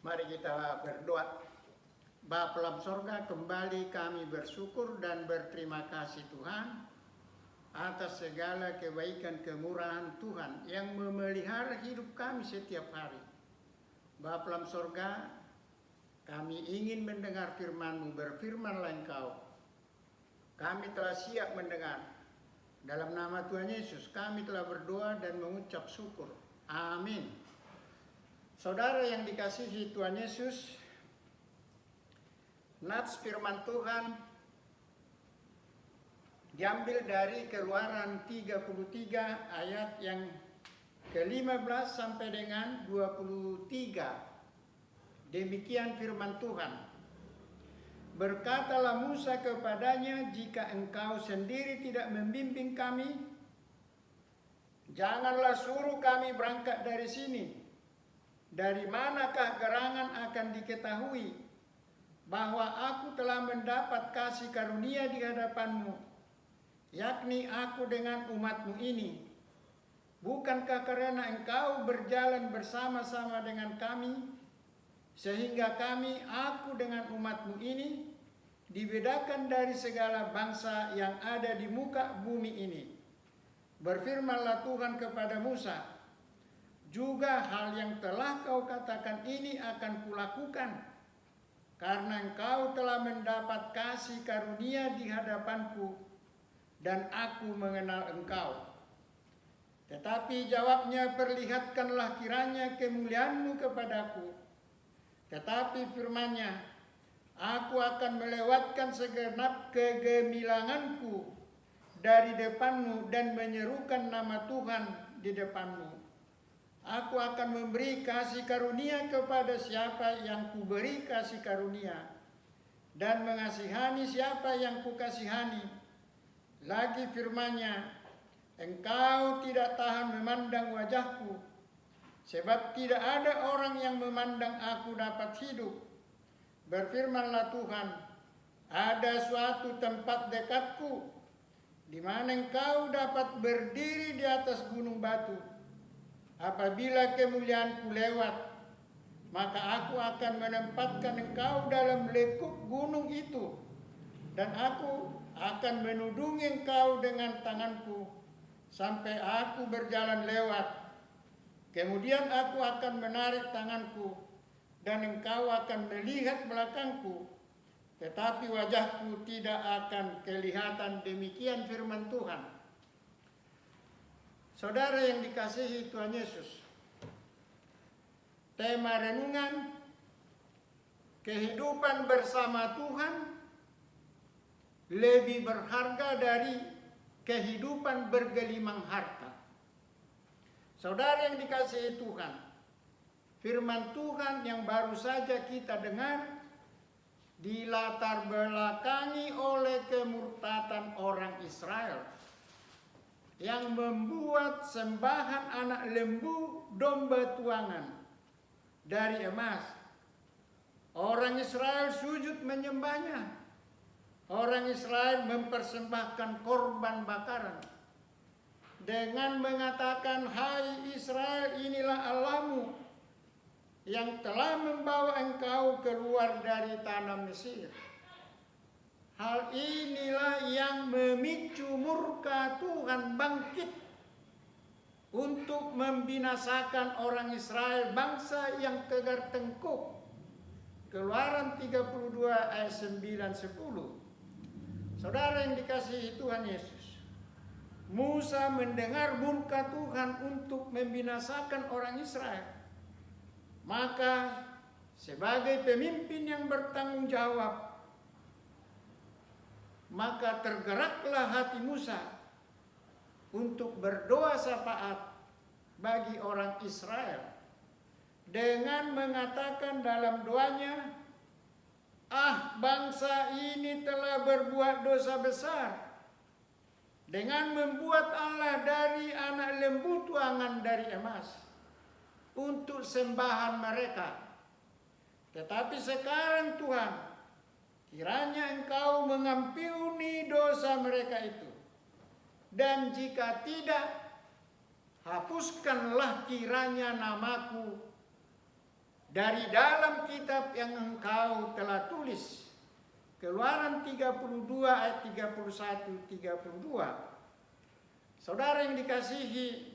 Mari kita berdoa. Bapa dalam sorga, kembali kami bersyukur dan berterima kasih Tuhan atas segala kebaikan kemurahan Tuhan yang memelihara hidup kami setiap hari. Bapa dalam sorga, kami ingin mendengar firman-Mu, berfirmanlah Engkau. Kami telah siap mendengar. Dalam nama Tuhan Yesus kami telah berdoa dan mengucap syukur. Amin. Saudara yang dikasihi Tuhan Yesus, nats firman Tuhan diambil dari Keluaran 33 ayat yang ke-15 sampai dengan 23. Demikian firman Tuhan. Berkatalah Musa kepadanya, jika engkau sendiri tidak membimbing kami, janganlah suruh kami berangkat dari sini. Dari manakah gerangan akan diketahui bahwa aku telah mendapat kasih karunia di hadapanmu, yakni aku dengan umatmu ini? Bukankah karena engkau berjalan bersama-sama dengan kami, sehingga kami, aku dengan umatmu ini, dibedakan dari segala bangsa yang ada di muka bumi ini? Berfirmanlah Tuhan kepada Musa, juga hal yang telah kau katakan ini akan kulakukan, karena engkau telah mendapat kasih karunia di hadapanku, dan aku mengenal engkau. Tetapi jawabnya, perlihatkanlah kiranya kemuliaanmu kepadaku. Tetapi firman-Nya, aku akan melewatkan segenap kegemilanganku dari depanmu dan menyerukan nama Tuhan di depanmu. Aku akan memberi kasih karunia kepada siapa yang kuberi kasih karunia, dan mengasihani siapa yang kukasihani. Lagi firman-Nya, engkau tidak tahan memandang wajahku, sebab tidak ada orang yang memandang aku dapat hidup. Berfirmanlah Tuhan, ada suatu tempat dekatku, di mana engkau dapat berdiri di atas gunung batu. Apabila kemuliaanku lewat, maka aku akan menempatkan engkau dalam lekuk gunung itu, dan aku akan menudungi engkau dengan tanganku sampai aku berjalan lewat. Kemudian aku akan menarik tanganku, dan engkau akan melihat belakangku, tetapi wajahku tidak akan kelihatan. Demikian firman Tuhan. Saudara yang dikasihi Tuhan Yesus, tema renungan kehidupan bersama Tuhan lebih berharga dari kehidupan bergelimang harta. Saudara yang dikasihi Tuhan, firman Tuhan yang baru saja kita dengar dilatar belakangi oleh kemurtatan orang Israel yang membuat sembahan anak lembu domba tuangan dari emas. Orang Israel sujud menyembahnya. Orang Israel mempersembahkan korban bakaran dengan mengatakan, hai Israel, inilah Allahmu yang telah membawa engkau keluar dari tanah Mesir. Hal inilah yang memicu murka Tuhan bangkit untuk membinasakan orang Israel, bangsa yang tegar tengkuk. Keluaran 32 ayat 9-10. Saudara yang dikasihi Tuhan Yesus, Musa mendengar murka Tuhan untuk membinasakan orang Israel. Maka sebagai pemimpin yang bertanggung jawab, maka tergeraklah hati Musa untuk berdoa syafaat bagi orang Israel dengan mengatakan dalam doanya, bangsa ini telah berbuat dosa besar dengan membuat Allah dari anak lembu tuangan dari emas untuk sembahan mereka. Tetapi sekarang Tuhan, kiranya engkau mengampuni dosa mereka itu. Dan jika tidak, hapuskanlah kiranya namaku dari dalam kitab yang engkau telah tulis. Keluaran 32 ayat 31-32. Saudara yang dikasihi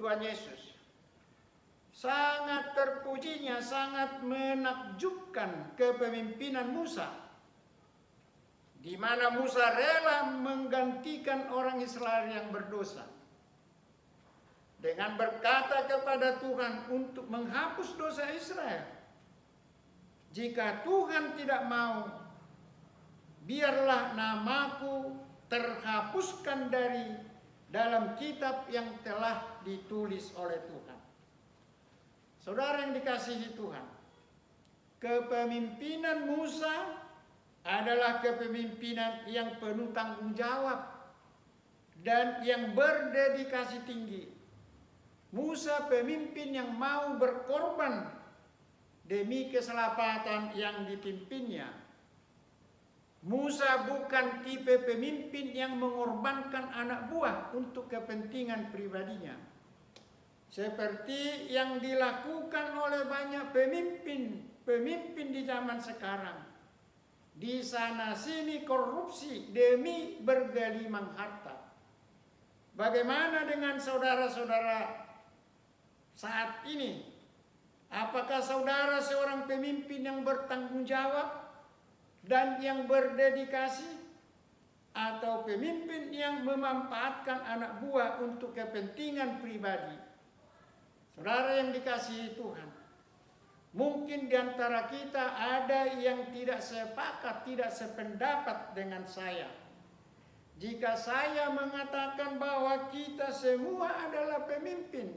Tuhan Yesus, sangat terpujinya, sangat menakjubkan kepemimpinan Musa, di mana Musa rela menggantikan orang Israel yang berdosa dengan berkata kepada Tuhan untuk menghapus dosa Israel. Jika Tuhan tidak mau, biarlah namaku terhapuskan dari dalam kitab yang telah ditulis oleh Tuhan. Saudara yang dikasihi Tuhan, kepemimpinan Musa adalah kepemimpinan yang penuh tanggung jawab dan yang berdedikasi tinggi. Musa pemimpin yang mau berkorban demi keselamatan yang dipimpinnya. Musa bukan tipe pemimpin yang mengorbankan anak buah untuk kepentingan pribadinya, seperti yang dilakukan oleh banyak pemimpin di zaman sekarang. Di sana sini korupsi demi bergelimang harta. Bagaimana dengan saudara-saudara saat ini? Apakah saudara seorang pemimpin yang bertanggung jawab dan yang berdedikasi, atau pemimpin yang memanfaatkan anak buah untuk kepentingan pribadi? Saudara yang dikasihi Tuhan, mungkin di antara kita ada yang tidak sepakat, tidak sependapat dengan saya. Jika saya mengatakan bahwa kita semua adalah pemimpin,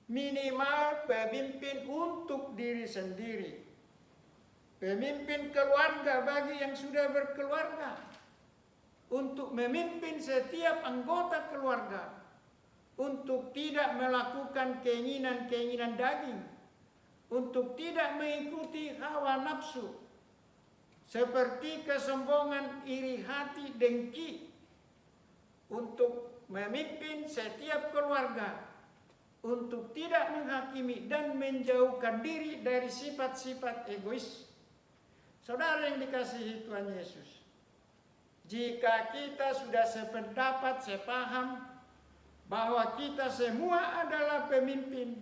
minimal pemimpin untuk diri sendiri, pemimpin keluarga bagi yang sudah berkeluarga, untuk memimpin setiap anggota keluarga, untuk tidak melakukan keinginan-keinginan daging, untuk tidak mengikuti hawa nafsu, seperti kesombongan, iri hati, dengki, untuk memimpin setiap keluarga, untuk tidak menghakimi dan menjauhkan diri dari sifat-sifat egois. Saudara yang dikasihi Tuhan Yesus, jika kita sudah sependapat, sepaham bahwa kita semua adalah pemimpin,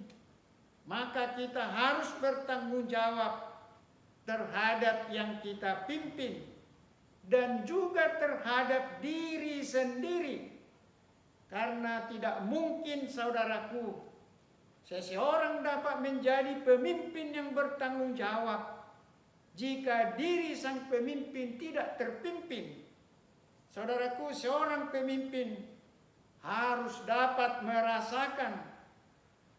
maka kita harus bertanggung jawab terhadap yang kita pimpin dan juga terhadap diri sendiri. Karena tidak mungkin, saudaraku, seseorang dapat menjadi pemimpin yang bertanggung jawab jika diri sang pemimpin tidak terpimpin. Saudaraku, seorang pemimpin harus dapat merasakan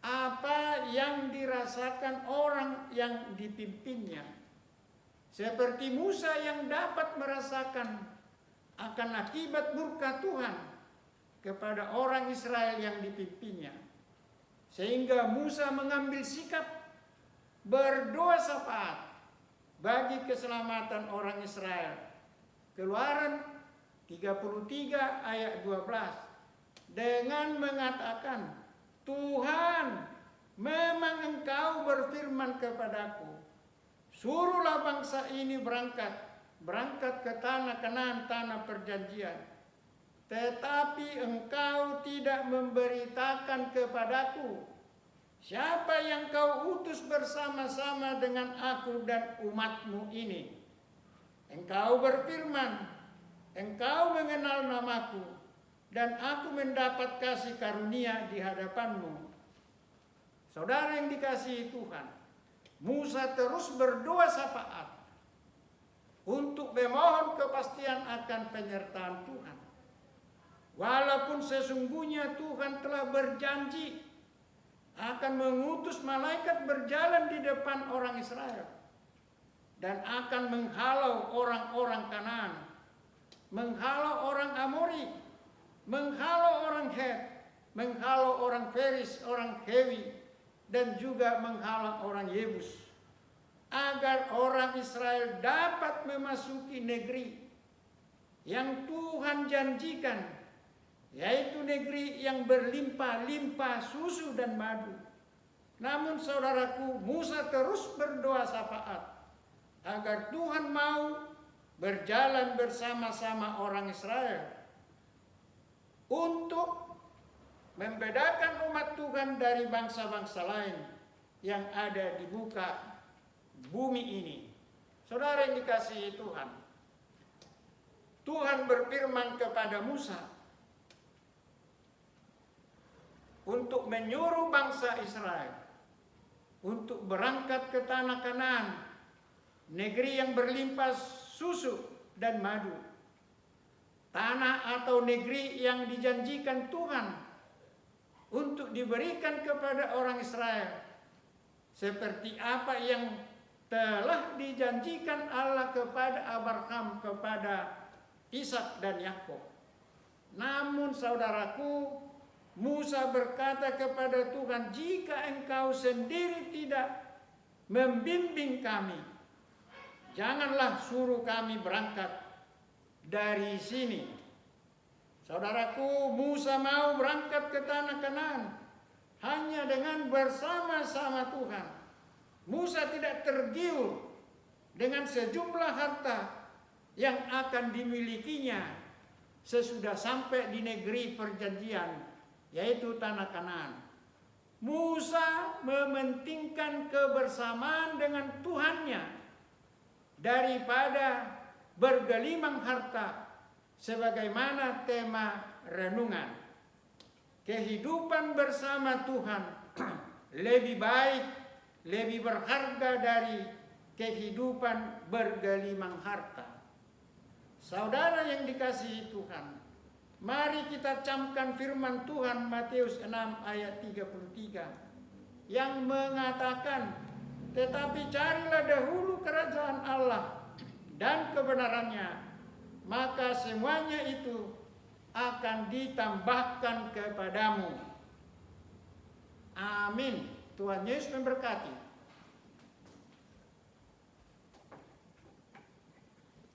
apa yang dirasakan orang yang dipimpinnya. Seperti Musa yang dapat merasakan akan akibat murka Tuhan kepada orang Israel yang dipimpinnya. Sehingga Musa mengambil sikap berdoa syafaat bagi keselamatan orang Israel. Keluaran 33 ayat 12 dengan mengatakan, Tuhan, memang Engkau berfirman kepadaku, suruhlah bangsa ini berangkat ke tanah Kanaan, tanah perjanjian. Tetapi Engkau tidak memberitakan kepadaku siapa yang Kau utus bersama-sama dengan aku dan umatmu ini. Engkau berfirman, Engkau mengenal namaku, dan aku mendapat kasih karunia di hadapanmu. Saudara yang dikasihi Tuhan, Musa terus berdoa syafaat untuk memohon kepastian akan penyertaan Tuhan. Walaupun sesungguhnya Tuhan telah berjanji akan mengutus malaikat berjalan di depan orang Israel dan akan menghalau orang-orang Kanaan, menghalau orang Amori, menghalau orang Het, menghalau orang Feris, orang Hewi, dan juga menghalau orang Yebus, agar orang Israel dapat memasuki negeri yang Tuhan janjikan, yaitu negeri yang berlimpah-limpah susu dan madu. Namun saudaraku, Musa terus berdoa syafaat agar Tuhan mau berjalan bersama-sama orang Israel untuk membedakan umat Tuhan dari bangsa-bangsa lain yang ada di muka bumi ini. Saudara yang dikasihi Tuhan, Tuhan berfirman kepada Musa untuk menyuruh bangsa Israel untuk berangkat ke tanah Kanaan, negeri yang berlimpah susu dan madu. Tanah atau negeri yang dijanjikan Tuhan untuk diberikan kepada orang Israel, seperti apa yang telah dijanjikan Allah kepada Abraham, kepada Ishak dan Yakub. Namun saudaraku, Musa berkata kepada Tuhan, jika engkau sendiri tidak membimbing kami, janganlah suruh kami berangkat dari sini. Saudaraku, Musa mau berangkat ke tanah Kanaan hanya dengan bersama-sama Tuhan. Musa tidak tergiur dengan sejumlah harta yang akan dimilikinya sesudah sampai di negeri perjanjian, yaitu tanah Kanaan. Musa mementingkan kebersamaan dengan Tuhannya daripada bergelimang harta, sebagaimana tema renungan. Kehidupan bersama Tuhan lebih baik, lebih berharga dari kehidupan bergelimang harta. Saudara yang dikasihi Tuhan, mari kita camkan firman Tuhan Matius 6 ayat 33 yang mengatakan, tetapi carilah dahulu kerajaan Allah dan kebenarannya, maka semuanya itu akan ditambahkan kepadamu. Amin. Tuhan Yesus memberkati.